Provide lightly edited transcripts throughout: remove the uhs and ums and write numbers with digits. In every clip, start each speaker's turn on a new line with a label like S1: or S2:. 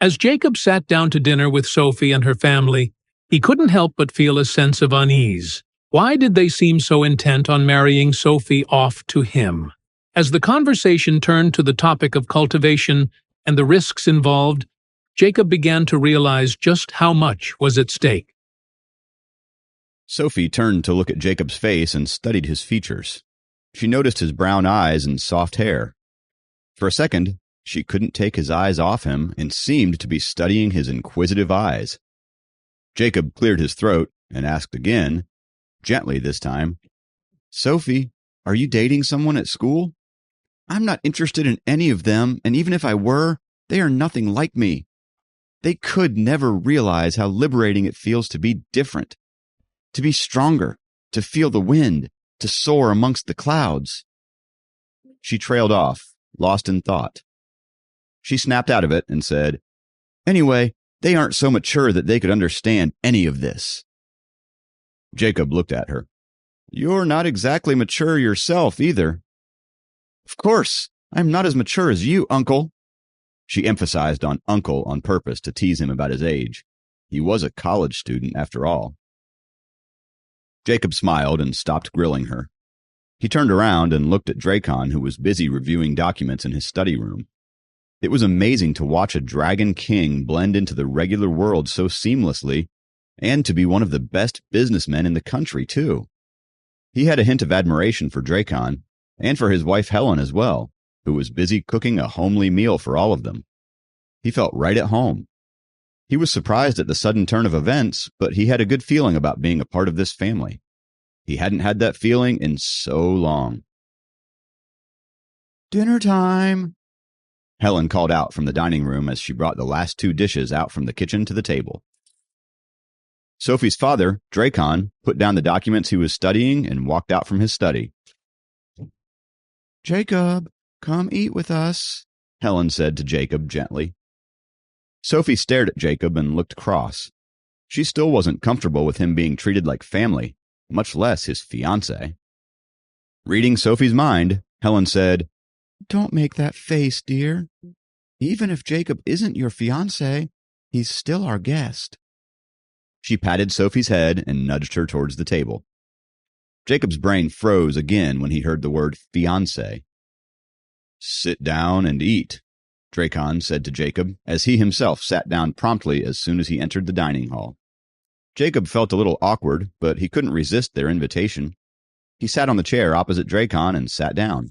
S1: As Jacob sat down to dinner with Sophie and her family, he couldn't help but feel a sense of unease. Why did they seem so intent on marrying Sophie off to him? As the conversation turned to the topic of cultivation and the risks involved, Jacob began to realize just how much was at stake.
S2: Sophie turned to look at Jacob's face and studied his features. She noticed his brown eyes and soft hair. For a second, she couldn't take his eyes off him and seemed to be studying his inquisitive eyes. Jacob cleared his throat and asked again, gently this time, "Sophie, are you dating someone at school? I'm not interested in any of them, and even if I were, they are nothing like me. They could never realize how liberating it feels to be different, to be stronger, to feel the wind, to soar amongst the clouds." She trailed off, lost in thought. She snapped out of it and said, "Anyway, they aren't so mature that they could understand any of this." Jacob looked at her. "You're not exactly mature yourself, either." "Of course, I'm not as mature as you, Uncle." She emphasized on uncle on purpose to tease him about his age. He was a college student, after all. Jacob smiled and stopped grilling her. He turned around and looked at Dracon, who was busy reviewing documents in his study room. It was amazing to watch a dragon king blend into the regular world so seamlessly, and to be one of the best businessmen in the country, too. He had a hint of admiration for Dracon, and for his wife Helen as well, who was busy cooking a homely meal for all of them. He felt right at home. He was surprised at the sudden turn of events, but he had a good feeling about being a part of this family. He hadn't had that feeling in so long. "Dinner time," Helen called out from the dining room as she brought the last 2 dishes out from the kitchen to the table. Sophie's father, Dracon, put down the documents he was studying and walked out from his study. "Jacob, come eat with us," Helen said to Jacob gently. Sophie stared at Jacob and looked cross. She still wasn't comfortable with him being treated like family, much less his fiancée. Reading Sophie's mind, Helen said, "Don't make that face, dear. Even if Jacob isn't your fiancé, he's still our guest." She patted Sophie's head and nudged her towards the table. Jacob's brain froze again when he heard the word fiancé. "Sit down and eat," Dracon said to Jacob, as he himself sat down promptly as soon as he entered the dining hall. Jacob felt a little awkward, but he couldn't resist their invitation. He sat on the chair opposite Dracon and sat down.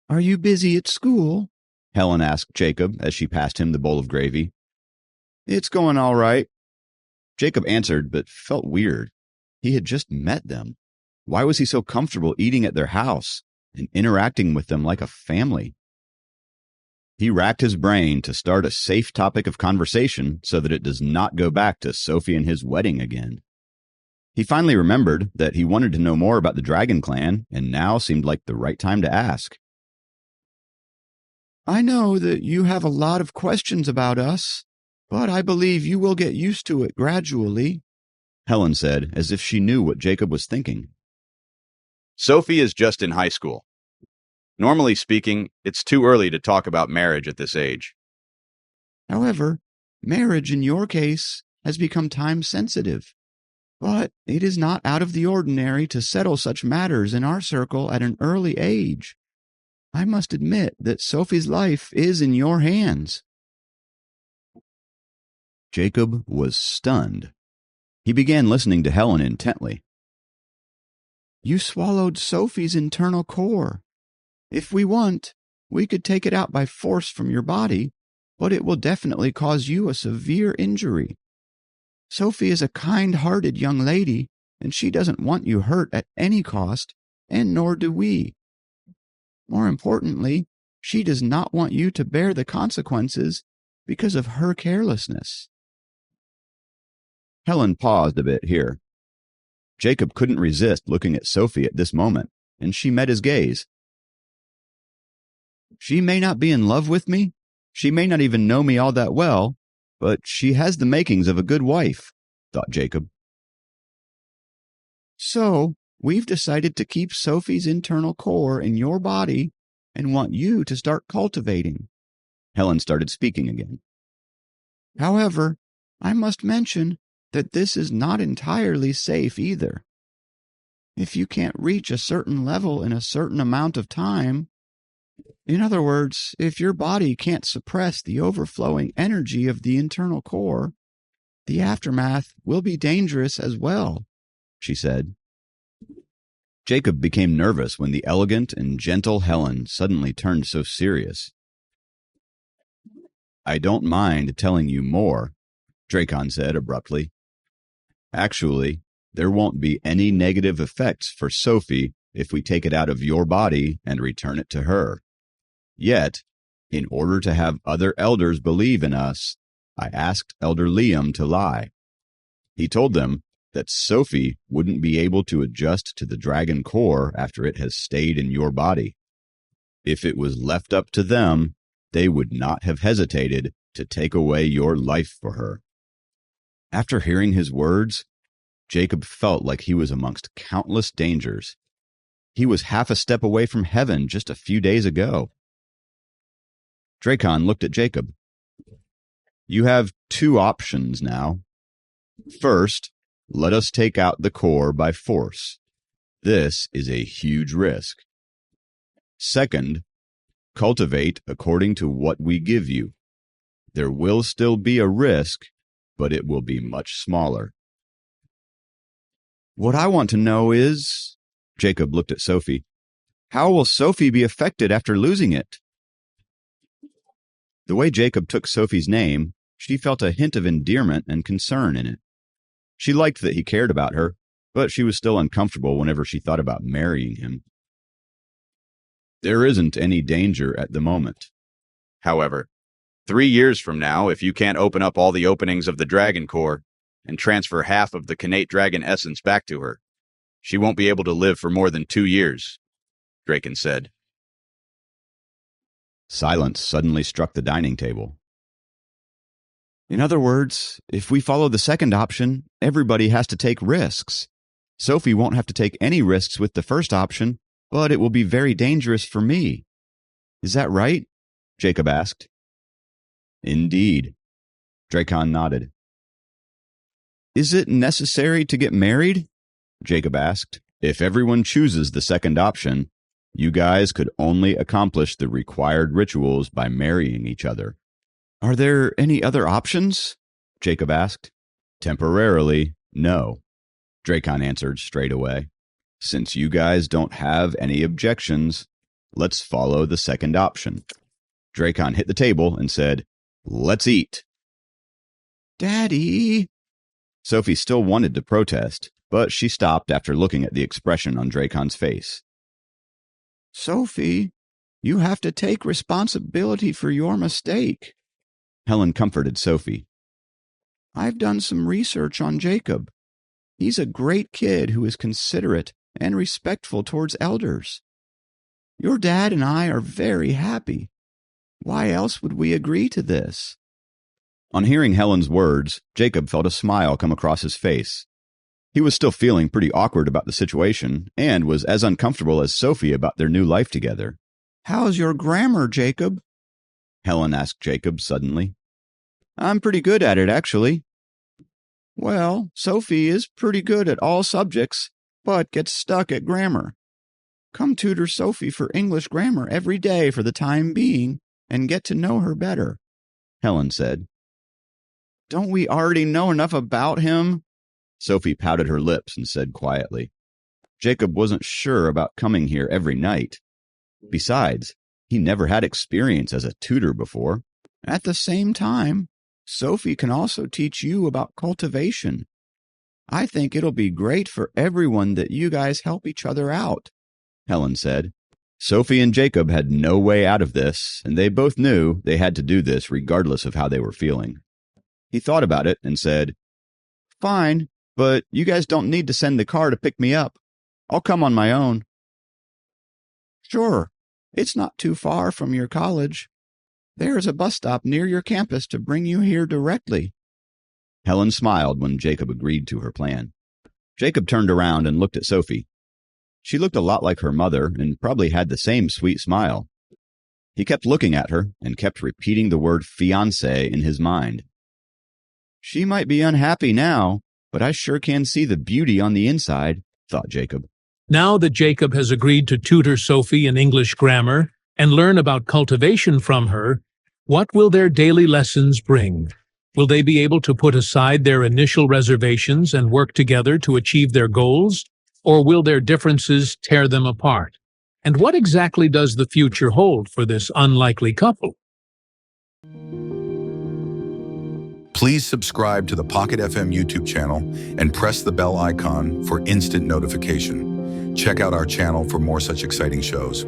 S2: "Are you busy at school?" Helen asked Jacob as she passed him the bowl of gravy. "It's going all right." Jacob answered, but felt weird. He had just met them. Why was he so comfortable eating at their house and interacting with them like a family? He racked his brain to start a safe topic of conversation so that it does not go back to Sophie and his wedding again. He finally remembered that he wanted to know more about the Dragon Clan, and now seemed like the right time to ask. "I know that you have a lot of questions about us, but I believe you will get used to it gradually," Helen said, as if she knew what Jacob was thinking. "Sophie is just in high school. Normally speaking, it's too early to talk about marriage at this age." "However, marriage in your case has become time-sensitive. But it is not out of the ordinary to settle such matters in our circle at an early age. I must admit that Sophie's life is in your hands." Jacob was stunned. He began listening to Helen intently. "You swallowed Sophie's internal core. If we want, we could take it out by force from your body, but it will definitely cause you a severe injury. Sophie is a kind-hearted young lady, and she doesn't want you hurt at any cost, and nor do we. More importantly, she does not want you to bear the consequences because of her carelessness." Helen paused a bit here. Jacob couldn't resist looking at Sophie at this moment, and she met his gaze. "She may not be in love with me, she may not even know me all that well, but she has the makings of a good wife," thought Jacob. "So, we've decided to keep Sophie's internal core in your body and want you to start cultivating." Helen started speaking again. However, I must mention that this is not entirely safe either. If you can't reach a certain level in a certain amount of time, in other words, if your body can't suppress the overflowing energy of the internal core, the aftermath will be dangerous as well, she said. Jacob became nervous when the elegant and gentle Helen suddenly turned so serious. I don't mind telling you more, Dracon said abruptly. Actually, there won't be any negative effects for Sophie if we take it out of your body and return it to her. Yet, in order to have other elders believe in us, I asked Elder Liam to lie. He told them that Sophie wouldn't be able to adjust to the dragon core after it has stayed in your body. If it was left up to them, they would not have hesitated to take away your life for her. After hearing his words, Jacob felt like he was amongst countless dangers. He was half a step away from heaven just a few days ago. Dracon looked at Jacob. You have two options now. First, let us take out the core by force. This is a huge risk. Second, cultivate according to what we give you. There will still be a risk, but it will be much smaller. What I want to know is, Jacob looked at Sophie, how will Sophie be affected after losing it? The way Jacob took Sophie's name, she felt a hint of endearment and concern in it. She liked that he cared about her, but she was still uncomfortable whenever she thought about marrying him. There isn't any danger at the moment. However, 3 years from now, if you can't open up all the openings of the dragon core and transfer half of the connate dragon essence back to her, she won't be able to live for more than 2 years, Dracon said. Silence suddenly struck the dining table. In other words, if we follow the second option, everybody has to take risks. Sophie won't have to take any risks with the first option, but it will be very dangerous for me. Is that right? Jacob asked. Indeed. Dracon nodded. Is it necessary to get married? Jacob asked. If everyone chooses the second option, you guys could only accomplish the required rituals by marrying each other. Are there any other options? Jacob asked. Temporarily, no, Dracon answered straight away. Since you guys don't have any objections, let's follow the second option. Dracon hit the table and said, Let's eat. Daddy! Sophie still wanted to protest, but she stopped after looking at the expression on Dracon's face. Sophie, you have to take responsibility for your mistake. Helen comforted Sophie. I've done some research on Jacob. He's a great kid who is considerate and respectful towards elders. Your dad and I are very happy. Why else would we agree to this? On hearing Helen's words, Jacob felt a smile come across his face. He was still feeling pretty awkward about the situation and was as uncomfortable as Sophie about their new life together. How's your grammar, Jacob? Helen asked Jacob suddenly. I'm pretty good at it, actually. Well, Sophie is pretty good at all subjects, but gets stuck at grammar. Come tutor Sophie for English grammar every day for the time being and get to know her better, Helen said. Don't we already know enough about him? Sophie pouted her lips and said quietly. Jacob wasn't sure about coming here every night. Besides, he never had experience as a tutor before. At the same time, Sophie can also teach you about cultivation. I think it'll be great for everyone that you guys help each other out, Helen said. Sophie and Jacob had no way out of this, and they both knew they had to do this regardless of how they were feeling. He thought about it and said, Fine, but you guys don't need to send the car to pick me up. I'll come on my own. Sure, it's not too far from your college. There's a bus stop near your campus to bring you here directly. Helen smiled when Jacob agreed to her plan. Jacob turned around and looked at Sophie. She looked a lot like her mother and probably had the same sweet smile. He kept looking at her and kept repeating the word fiancée in his mind. She might be unhappy now, but I sure can see the beauty on the inside, thought Jacob.
S1: Now that Jacob has agreed to tutor Sophie in English grammar and learn about cultivation from her, what will their daily lessons bring? Will they be able to put aside their initial reservations and work together to achieve their goals, or will their differences tear them apart? And what exactly does the future hold for this unlikely couple?
S3: Please subscribe to the Pocket FM YouTube channel and press the bell icon for instant notification. Check out our channel for more such exciting shows.